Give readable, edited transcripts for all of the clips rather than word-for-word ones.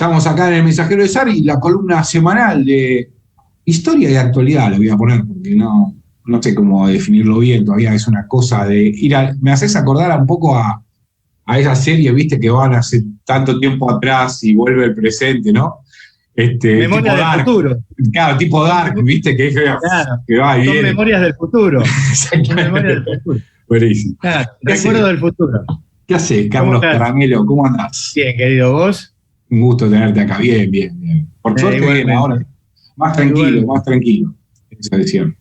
Estamos acá en el Mensajero de Sarri, la columna semanal de historia y actualidad, le voy a poner, porque no sé cómo definirlo bien, todavía es una cosa de ir a... Me haces acordar un poco a esa serie, viste, que van hace tanto tiempo atrás y vuelve el presente, ¿no? Memoria del Dark, futuro. claro, tipo Dark, viste, Claro, que va y son viene. memorias del futuro. Son memorias del futuro. Buenísimo. Claro, recuerdo del futuro. ¿Qué haces, ¿Cómo Carlos estás? Caramelo? ¿Cómo andás? Bien, querido, ¿vos? Un gusto tenerte acá. Bien, bien, bien. Por suerte, bien, Igualmente. ahora. Más tranquilo. Esa decisión.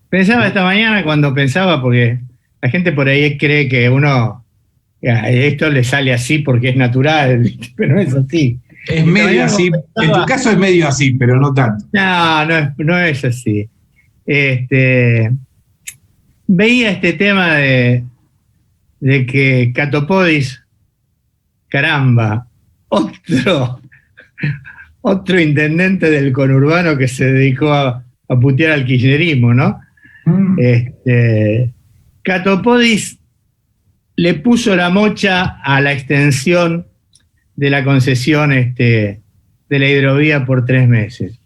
Pensaba esta mañana cuando pensaba, porque la gente por ahí cree que esto le sale así porque es natural, ¿viste? Pero no es así. Es medio así, en tu caso es medio así, pero no tanto. No es así. Veía este tema de que Catopodis, caramba, otro intendente del conurbano que se dedicó a putear al kirchnerismo, ¿no? Catopodis le puso la mocha a la extensión de la concesión de la hidrovía por 3 meses.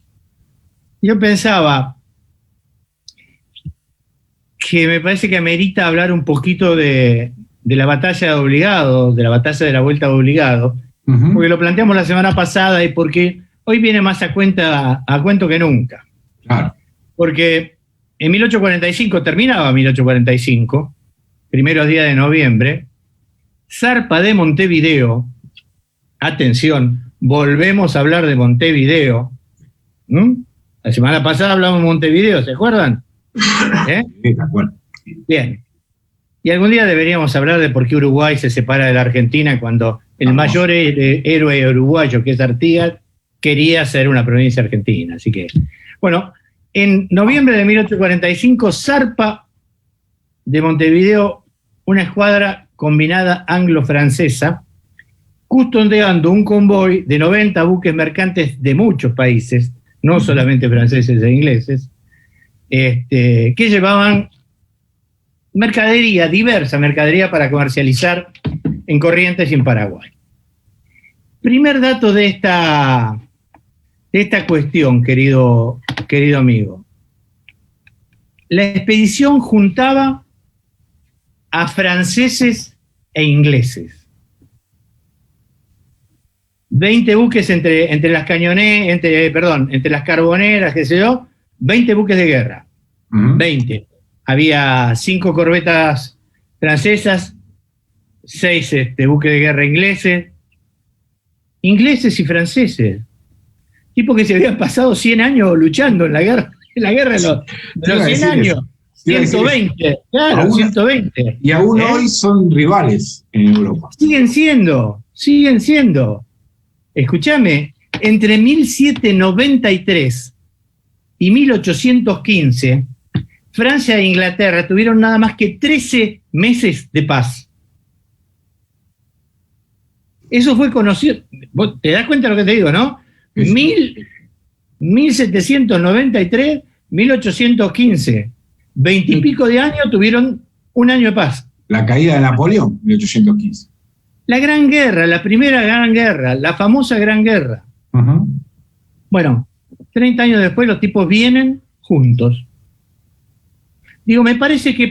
Yo pensaba que me parece que amerita hablar un poquito de la batalla de Obligado, de la batalla de la Vuelta de Obligado, porque lo planteamos la semana pasada y porque hoy viene más a cuento que nunca. Claro. Porque en 1845, terminaba 1845, primeros días de noviembre, zarpa de Montevideo, atención, volvemos a hablar de Montevideo. La semana pasada hablamos de Montevideo, ¿se acuerdan? Sí, de acuerdo. Bien. Y algún día deberíamos hablar de por qué Uruguay se separa de la Argentina cuando el mayor héroe uruguayo, que es Artigas, quería ser una provincia argentina. Así que, bueno, en noviembre de 1845 zarpa de Montevideo una escuadra combinada anglo-francesa, custodiando un convoy de 90 buques mercantes de muchos países, no solamente franceses e ingleses, que llevaban diversa mercadería para comercializar en Corrientes y en Paraguay. Primer dato de esta cuestión, querido amigo. La expedición juntaba a franceses e ingleses. 20 buques entre las entre las carboneras, qué sé yo, 20 buques de guerra. 20. Había 5 corbetas francesas, 6 buques de guerra ingleses y franceses. Tipos que se habían pasado 100 años luchando en la guerra de los 100 años. 120, claro, 120. Y aún hoy son rivales en Europa. Siguen siendo. Escúchame, entre 1793 y 1815, Francia e Inglaterra tuvieron nada más que 13 meses de paz. Eso fue conocido. ¿Vos te das cuenta de lo que te digo, no? 1793, 1815. 20 y pico de años tuvieron un año de paz. La caída de Napoleón, 1815. La Gran Guerra, la primera Gran Guerra, la famosa Gran Guerra. Bueno, 30 años después los tipos vienen juntos. Digo, me parece que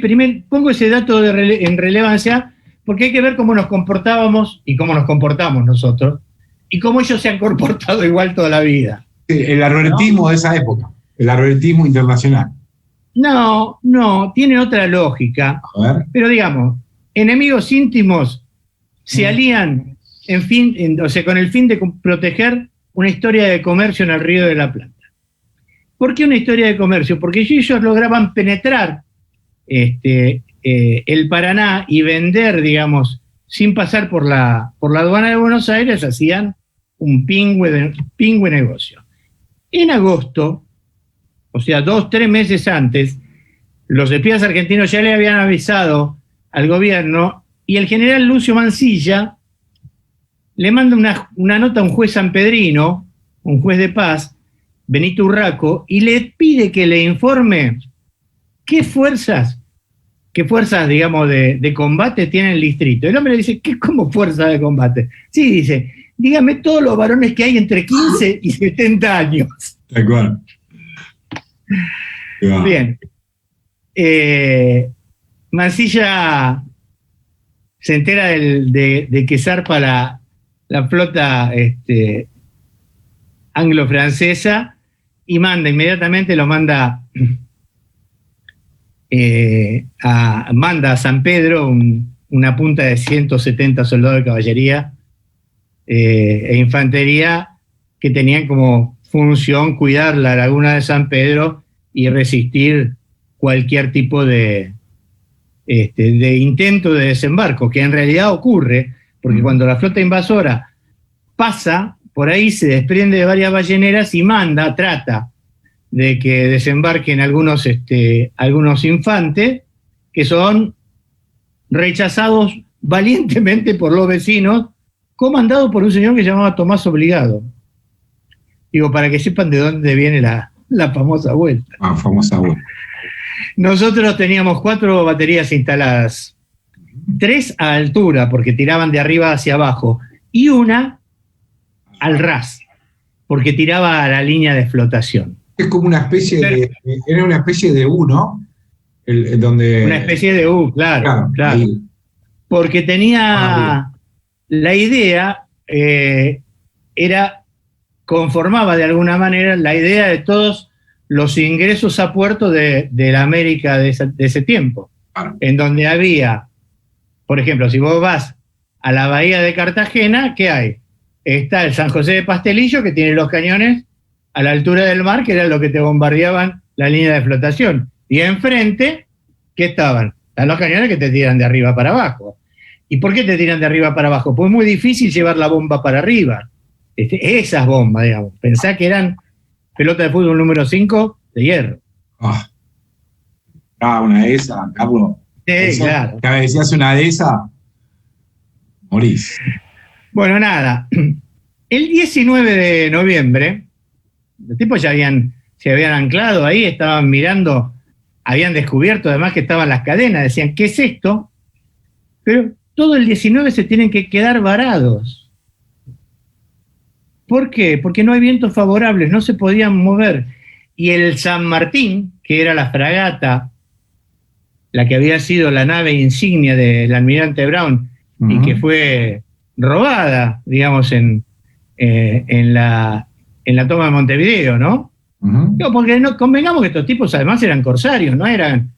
pongo ese dato en relevancia porque hay que ver cómo nos comportábamos y cómo nos comportamos nosotros y cómo ellos se han comportado igual toda la vida. Sí, el arboletismo de esa época, el arboletismo internacional. No, tiene otra lógica. A ver. Pero digamos, enemigos íntimos se alían con el fin de proteger una historia de comercio en el Río de la Plata. ¿Por qué una historia de comercio? Porque ellos lograban penetrar el Paraná y vender, digamos, sin pasar por la aduana de Buenos Aires, hacían un pingüe negocio. En agosto, o sea, 2-3 meses antes, los espías argentinos ya le habían avisado al gobierno y el general Lucio Mansilla le manda una nota a un juez sanpedrino, un juez de paz, Benito Urraco, y le pide que le informe qué fuerzas ¿qué fuerzas, digamos, de combate tiene el distrito? El hombre le dice, ¿qué como fuerza de combate? Sí, dice, dígame todos los varones que hay entre 15 y 70 años. Tal cual. Bien. Mansilla se entera de que zarpa la flota anglo-francesa y inmediatamente lo manda manda a San Pedro una punta de 170 soldados de caballería e infantería que tenían como función cuidar la laguna de San Pedro y resistir cualquier tipo de intento de desembarco, que en realidad ocurre, porque cuando la flota invasora pasa, por ahí se desprende de varias balleneras y trata de que desembarquen algunos infantes que son rechazados valientemente por los vecinos, comandado por un señor que se llamaba Tomás Obligado. Digo, para que sepan de dónde viene la famosa vuelta. Famosa vuelta. Nosotros teníamos 4 baterías instaladas, 3 a altura, porque tiraban de arriba hacia abajo, y una al ras, porque tiraba a la línea de flotación. Es como una especie era una especie de U, ¿no? Donde... Una especie de U, claro. Porque tenía la idea, conformaba de alguna manera la idea de todos los ingresos a puerto de la América de ese tiempo, en donde había, por ejemplo, si vos vas a la bahía de Cartagena, ¿qué hay? Está el San José de Pastelillo, que tiene los cañones a la altura del mar, que era lo que te bombardeaban la línea de flotación. Y enfrente, ¿qué estaban? Están los cañones que te tiran de arriba para abajo. ¿Y por qué te tiran de arriba para abajo? Pues es muy difícil llevar la bomba para arriba. Esas bombas, digamos. Pensá que eran pelota de fútbol número 5 de hierro. Una de esas, Carlos. Sí, claro. Cada vez decías una de esas, morís. Bueno, nada. El 19 de noviembre, los tipos ya se habían anclado ahí, estaban mirando, habían descubierto además que estaban las cadenas, decían, ¿qué es esto? Pero todo el 19 se tienen que quedar varados. ¿Por qué? Porque no hay vientos favorables, no se podían mover. Y el San Martín, que era la fragata, la que había sido la nave insignia del almirante Brown, y que fue robada, digamos, en la toma de Montevideo, ¿no? Digo, porque convengamos que estos tipos además eran corsarios, no eran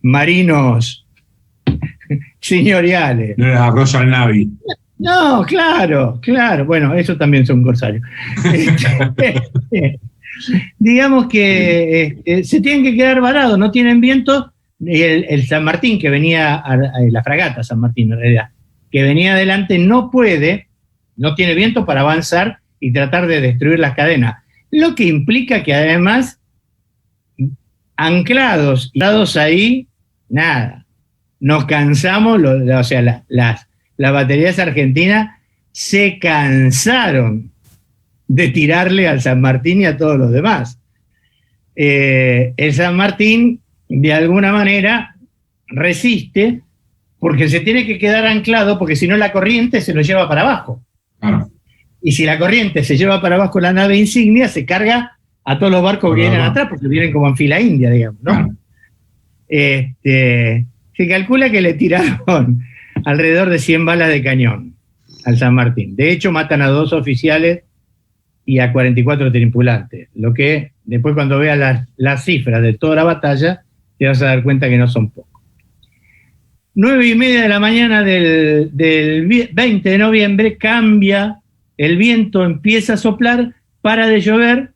marinos señoriales. No era Royal Navy. No, claro. Bueno, esos también son corsarios. Digamos que se tienen que quedar varados, no tienen viento. El San Martín, que venía, la fragata San Martín en realidad, que venía adelante, no tiene viento para avanzar y tratar de destruir las cadenas. Lo que implica que además, anclados y dados ahí, nada. Nos cansamos, las baterías argentinas se cansaron de tirarle al San Martín y a todos los demás. El San Martín, de alguna manera, resiste porque se tiene que quedar anclado, porque si no la corriente se lo lleva para abajo. Claro. Y si la corriente se lleva para abajo la nave insignia, se carga a todos los barcos que vienen atrás, porque vienen como en fila india, digamos, ¿no? Claro. Se calcula que le tiraron alrededor de 100 balas de cañón al San Martín. De hecho, matan a 2 oficiales y a 44 tripulantes, lo que después cuando veas las cifras de toda la batalla, te vas a dar cuenta que no son pocos. 9:30 de la mañana del 20 de noviembre cambia, el viento empieza a soplar, para de llover,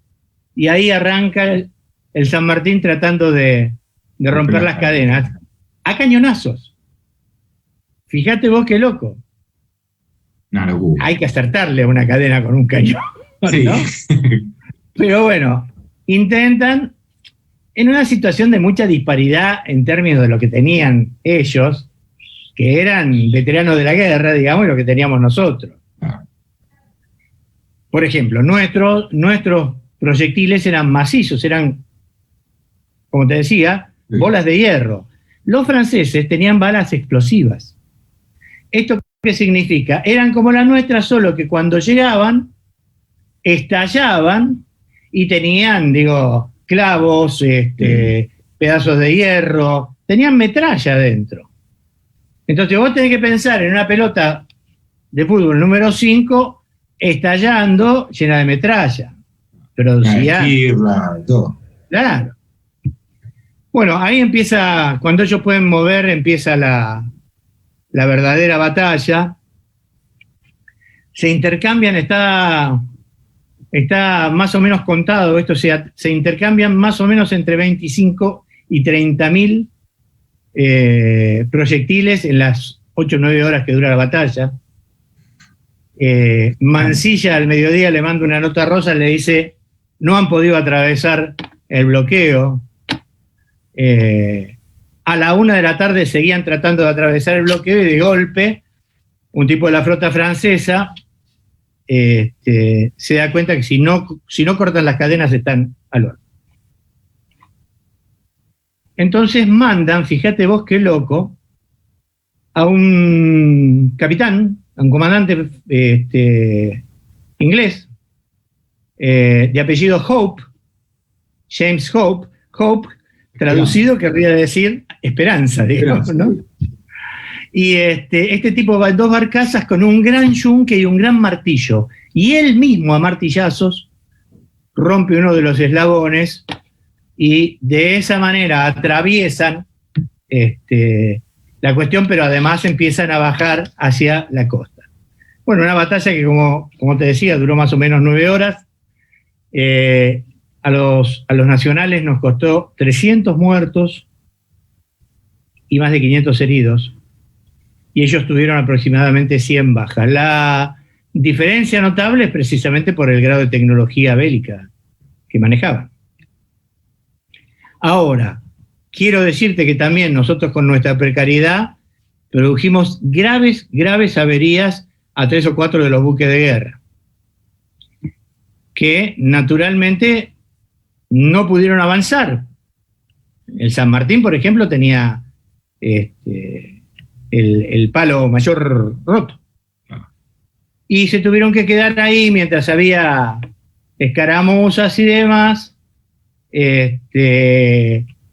y ahí arranca el San Martín tratando de romper las cadenas, a cañonazos. Fíjate vos qué loco. Una locura. Hay que acertarle a una cadena con un cañón, sí. ¿no? Pero bueno, intentan, en una situación de mucha disparidad en términos de lo que tenían ellos, que eran veteranos de la guerra, digamos, y lo que teníamos nosotros. Por ejemplo, nuestros proyectiles eran macizos, eran, como te decía, bolas de hierro. Los franceses tenían balas explosivas. ¿Esto qué significa? Eran como las nuestras, solo que cuando llegaban, estallaban y tenían, clavos, pedazos de hierro, tenían metralla adentro. Entonces vos tenés que pensar en una pelota de fútbol número 5 estallando llena de metralla. Producía. Todo. Claro. Bueno, ahí empieza, cuando ellos pueden mover, empieza la verdadera batalla. Se intercambian, está más o menos contado esto, se intercambian más o menos entre 25 y 30.000 proyectiles en las 8 o 9 horas que dura la batalla. Mansilla al mediodía le manda una nota a Rosa, le dice, no han podido atravesar el bloqueo. A la 1 de la tarde seguían tratando de atravesar el bloqueo y de golpe un tipo de la flota francesa se da cuenta que si no cortan las cadenas están al horno. Entonces mandan, fíjate vos qué loco, a un capitán, a un comandante inglés, de apellido Hope, James Hope, traducido querría decir esperanza, digamos, ¿no? Y este tipo va en 2 barcazas con un gran yunque y un gran martillo, y él mismo a martillazos rompe uno de los eslabones y de esa manera atraviesan la cuestión, pero además empiezan a bajar hacia la costa. Bueno, una batalla que como te decía duró más o menos 9 horas. A los nacionales nos costó 300 muertos y más de 500 heridos, y ellos tuvieron aproximadamente 100 bajas. La diferencia notable es precisamente por el grado de tecnología bélica que manejaban. Ahora, quiero decirte que también nosotros con nuestra precariedad produjimos graves averías a 3 o 4 de los buques de guerra, que naturalmente no pudieron avanzar. El San Martín, por ejemplo, tenía el palo mayor roto. Y se tuvieron que quedar ahí mientras había escaramuzas y demás,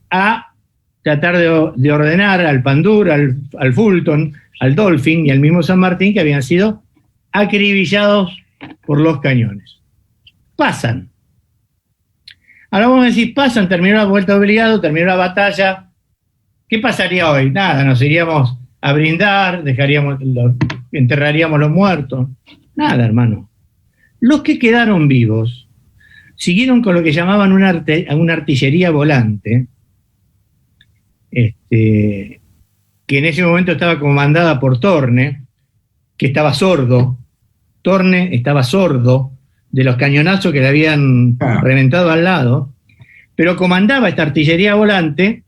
a tratar de ordenar al Pandur, al Fulton, al Dolphin y al mismo San Martín, que habían sido acribillados por los cañones. Pasan. Ahora vamos a decir, pasan, terminó la vuelta obligado, terminó la batalla. ¿Qué pasaría hoy? Nada, nos iríamos a brindar, enterraríamos los muertos. Nada, hermano. Los que quedaron vivos siguieron con lo que llamaban una artillería volante, que en ese momento estaba comandada por Torne, que estaba sordo. Torne estaba sordo de los cañonazos que le habían reventado al lado, pero comandaba esta artillería volante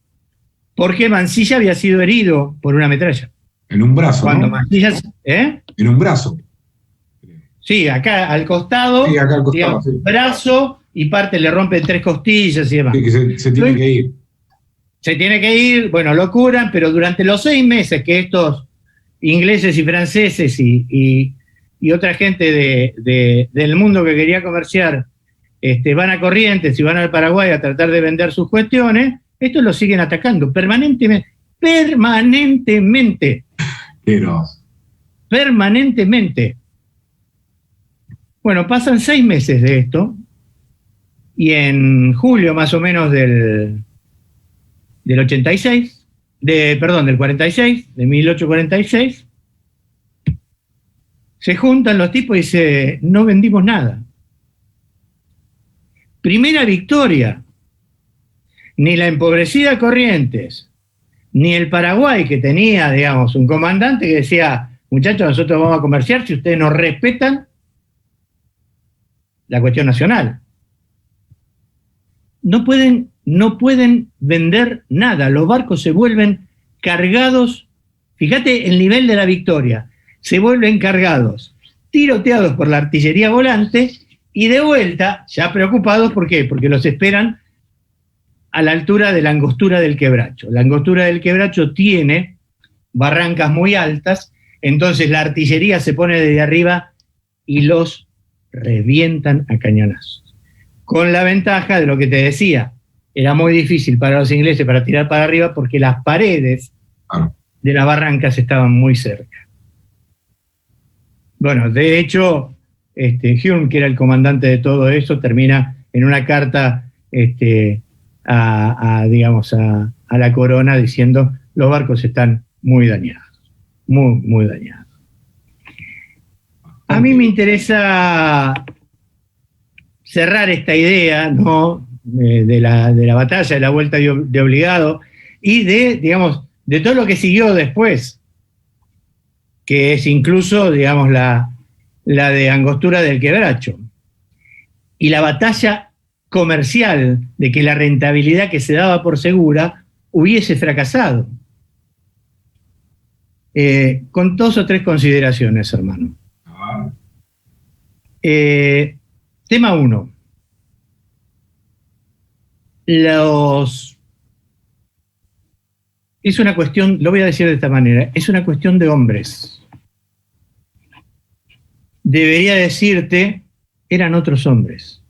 porque Mansilla había sido herido por una metralla. En un brazo, Cuando ¿no? Mansilla, En un brazo. Sí, acá al costado, Sí, acá al costado, digamos, sí. brazo, y parte le rompe 3 costillas y demás. Sí, que se tiene que ir. Se tiene que ir, bueno, lo curan, pero durante los 6 meses que estos ingleses y franceses y otra gente del mundo que quería comerciar van a Corrientes y van al Paraguay a tratar de vender sus cuestiones, estos los siguen atacando permanentemente. Permanentemente. Bueno, pasan 6 meses de esto, y en julio más o menos del 86, del 46, de 1846, se juntan los tipos y dicen, no vendimos nada. Primera victoria. Ni la empobrecida Corrientes, ni el Paraguay, que tenía, digamos, un comandante que decía, muchachos, nosotros vamos a comerciar si ustedes nos respetan la cuestión nacional. No pueden vender nada, los barcos se vuelven cargados, fíjate el nivel de la victoria, se vuelven cargados, tiroteados por la artillería volante y de vuelta, ya preocupados, ¿por qué? Porque los esperan a la altura de la Angostura del Quebracho. La Angostura del Quebracho tiene barrancas muy altas, entonces la artillería se pone desde arriba y los revientan a cañonazos. Con la ventaja de lo que te decía, era muy difícil para los ingleses para tirar para arriba porque las paredes de las barrancas estaban muy cerca. Bueno, de hecho, Hume, que era el comandante de todo eso, termina en una carta a la corona diciendo: los barcos están muy dañados, muy, muy dañados. A mí me interesa cerrar esta idea, ¿no?, de la batalla, de la vuelta de Obligado y de todo lo que siguió después, que es incluso, la de Angostura del Quebracho, y la batalla comercial de que la rentabilidad que se daba por segura hubiese fracasado. Con 2 o 3 consideraciones, hermano. Tema 1. Es una cuestión, lo voy a decir de esta manera, es una cuestión de hombres. Debería decirte, eran otros hombres.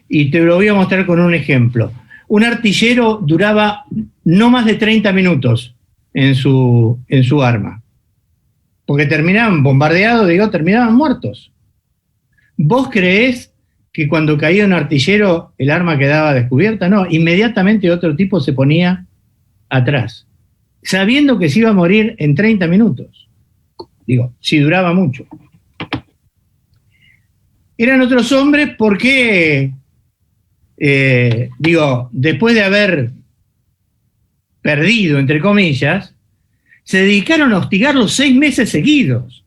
Y te lo voy a mostrar con un ejemplo. Un artillero duraba no más de 30 minutos en su arma, porque terminaban bombardeados, terminaban muertos. ¿Vos creés que cuando caía un artillero el arma quedaba descubierta? No, inmediatamente otro tipo se ponía atrás, sabiendo que se iba a morir en 30 minutos. Si duraba mucho. Eran otros hombres porque, después de haber perdido, entre comillas, se dedicaron a hostigarlos 6 meses seguidos,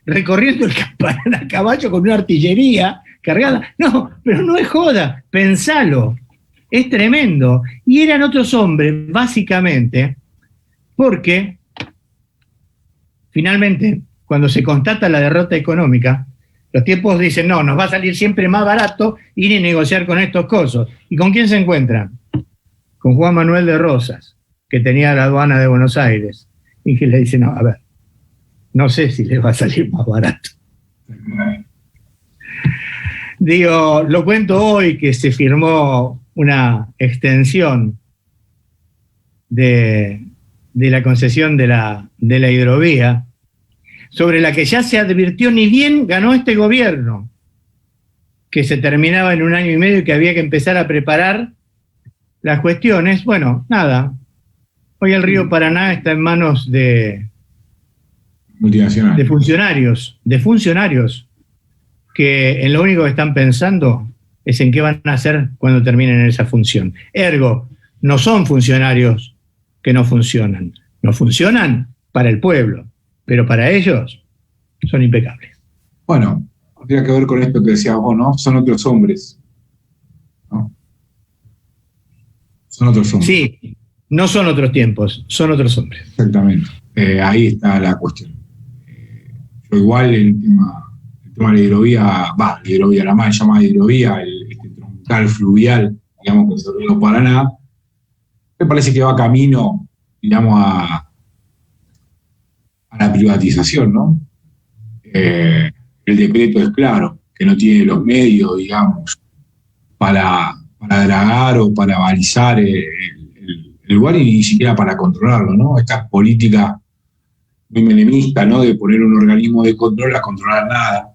recorriendo el Campanal a caballo con una artillería cargada. No, pero no es joda, pensalo, es tremendo. Y eran otros hombres, básicamente, porque finalmente, cuando se constata la derrota económica, los tipos dicen: no, nos va a salir siempre más barato ir y negociar con estos cosos. ¿Y con quién se encuentran? Con Juan Manuel de Rosas, que tenía la aduana de Buenos Aires, y que le dicen: no, a ver, no sé si les va a salir más barato. Lo cuento hoy que se firmó una extensión de la concesión de la hidrovía, sobre la que ya se advirtió, ni bien ganó este gobierno, que se terminaba en 1 año y medio y que había que empezar a preparar las cuestiones. Bueno, nada, hoy el río Paraná está en manos de funcionarios que en lo único que están pensando es en qué van a hacer cuando terminen esa función. Ergo, no son funcionarios que no funcionan para el pueblo, pero para ellos son impecables. Bueno, tiene que ver con esto que decías vos, ¿no? Son otros hombres, ¿no? Son otros hombres. Sí, no son otros tiempos, son otros hombres. Exactamente. Ahí está la cuestión. Yo igual el tema de la hidrovía, la mal llamada hidrovía, este troncal fluvial, digamos, que es el río Paraná, me parece que va camino, a la privatización, ¿no? El decreto es claro, que no tiene los medios, para dragar o para balizar el lugar y ni siquiera para controlarlo, ¿no? Esta política muy menemista, ¿no?, de poner un organismo de control a controlar nada.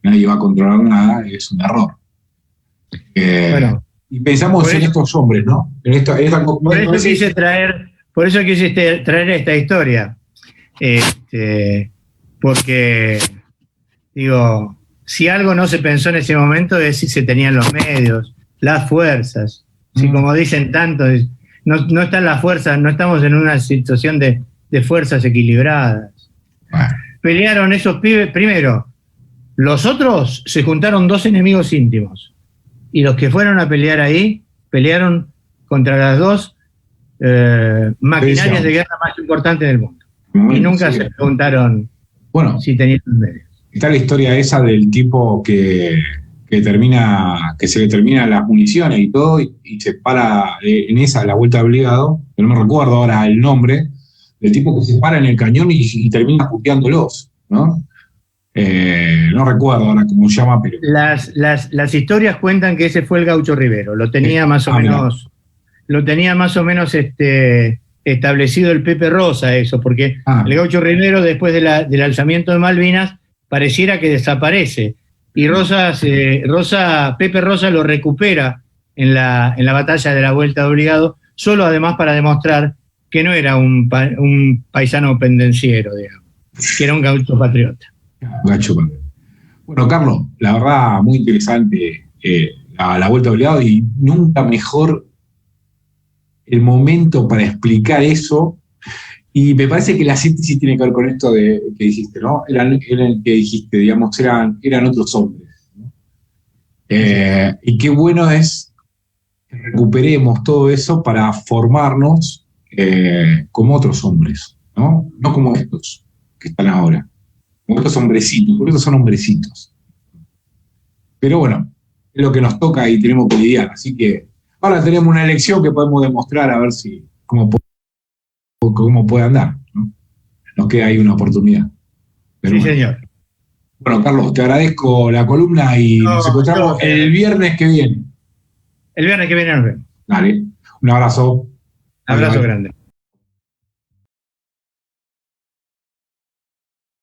Nadie va a controlar nada, es un error. Y pensamos en estos hombres, ¿no? Por eso quise traer esta historia. Porque, si algo no se pensó en ese momento es si se tenían los medios, las fuerzas. Si, como dicen tanto, no están las fuerzas, no estamos en una situación de fuerzas equilibradas. Pelearon esos pibes. Primero, los otros se juntaron 2 enemigos íntimos. Y los que fueron a pelear ahí, pelearon contra las 2 maquinarias de guerra más importantes del mundo. Y nunca se preguntaron si tenían medios. Está la historia esa del tipo que que se le terminan las municiones y todo, y se para en esa, la vuelta obligado, que no me recuerdo ahora el nombre, del tipo que se para en el cañón y termina puteándolos, ¿no? No recuerdo ahora cómo se llama, pero... Las historias cuentan que ese fue el Gaucho Rivero, lo tenía más o menos, establecido el Pepe Rosa eso, porque el Gaucho Rivero después del alzamiento de Malvinas pareciera que desaparece, y Pepe Rosa lo recupera en la batalla de la Vuelta de Obligado, solo además para demostrar que no era un paisano pendenciero, digamos, que era un gaucho patriota. Gacho. Bueno, Carlos, la verdad, muy interesante la Vuelta de Obligado, y nunca mejor el momento para explicar eso. Y me parece que la síntesis tiene que ver con esto que dijiste, ¿no? Era el que dijiste, digamos, eran otros hombres, ¿no? Y qué bueno es que recuperemos todo eso para formarnos como otros hombres, ¿no? No como estos que están ahora. Como estos hombrecitos, porque estos son hombrecitos. Pero bueno, es lo que nos toca y tenemos que lidiar. Así que ahora tenemos una elección que podemos demostrar a ver cómo puede andar, ¿no? Nos queda ahí una oportunidad. Pero sí, bueno. Señor. Bueno, Carlos, te agradezco la columna y nos encontramos el viernes que viene. El viernes que viene nos vemos. Dale, un abrazo. Abrazo grande.